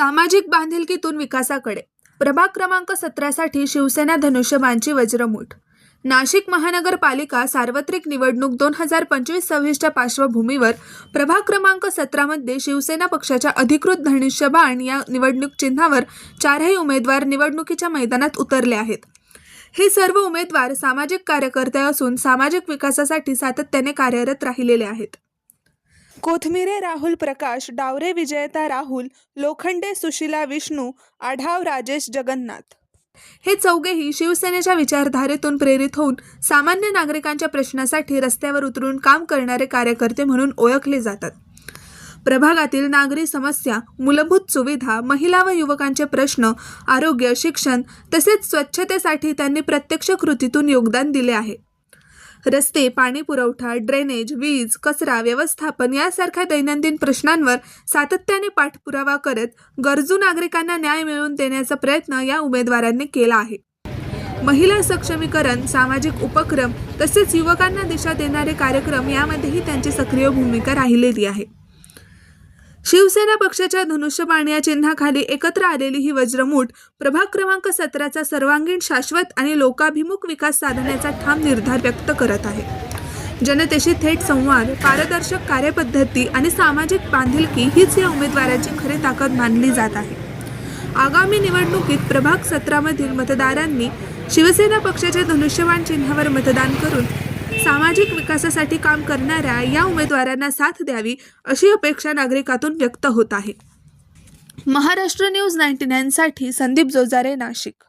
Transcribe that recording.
सामाजिक बांधिलकीतून विकासाकडे प्रभाग क्रमांक 17 साठी शिवसेना धनुष्यबाणची वज्रमूठ। नाशिक महानगरपालिका सार्वत्रिक निवडणूक 2025-26च्या पार्श्वभूमीवर प्रभाग क्रमांक 17 मध्ये शिवसेना पक्षाच्या अधिकृत धनुष्यबाण या निवडणूक चिन्हावर चारही उमेदवार निवडणुकीच्या मैदानात उतरले आहेत। हे सर्व उमेदवार सामाजिक कार्यकर्ते असून सामाजिक विकासासाठी सातत्याने कार्यरत राहिलेले आहेत। कोथमिरे राहुल प्रकाश, डावरे विजयता राहुल, लोखंडे सुशीला विष्णू, आढाव राजेश जगन्नाथ हे चौघेही शिवसेनेच्या विचारधारेतून प्रेरित होऊन सामान्य नागरिकांच्या प्रश्नासाठी रस्त्यावर उतरून काम करणारे कार्यकर्ते म्हणून ओळखले जातात। प्रभागातील नागरी समस्या, मूलभूत सुविधा, महिला व युवकांचे प्रश्न, आरोग्य, शिक्षण तसेच स्वच्छतेसाठी त्यांनी प्रत्यक्ष कृतीतून योगदान दिले आहे। रस्ते, पाणी पुरवठा, ड्रेनेज, वीज, कचरा व्यवस्थापन यासारख्या दैनंदिन प्रश्नांवर सातत्याने पाठपुरावा करत गरजू नागरिकांना न्याय मिळवून देण्याचा प्रयत्न या उमेदवारांनी केला आहे। महिला सक्षमीकरण, सामाजिक उपक्रम तसेच युवकांना दिशा देणारे कार्यक्रम यामध्येही त्यांची सक्रिय भूमिका राहिलेली आहे। शिवसेना पक्षाच्या धनुष्यबाण या चिन्हाखाली एकत्र आलेली ही वज्रमूठ प्रभाग क्रमांक 17चा सर्वांगीण, शाश्वत आणि लोकाभिमुख विकास साधण्याचा ठाम निर्धार व्यक्त करत आहे। जनतेशी थेट संवाद, पारदर्शक कार्यपद्धती आणि सामाजिक बांधिलकी हीच या उमेदवाराची खरी ताकद मानली जात आहे। आगामी निवडणुकीत प्रभाग 17 मधील मतदारांनी शिवसेना पक्षाच्या धनुष्यबाण चिन्हावर मतदान करून सामाजिक विकासासाठी काम करणाऱ्या या उमेदवारांना साथ द्यावी अशी अपेक्षा नागरिकातून व्यक्त होत आहे। महाराष्ट्र न्यूज 99 साठी संदीप जोजारे, नाशिक।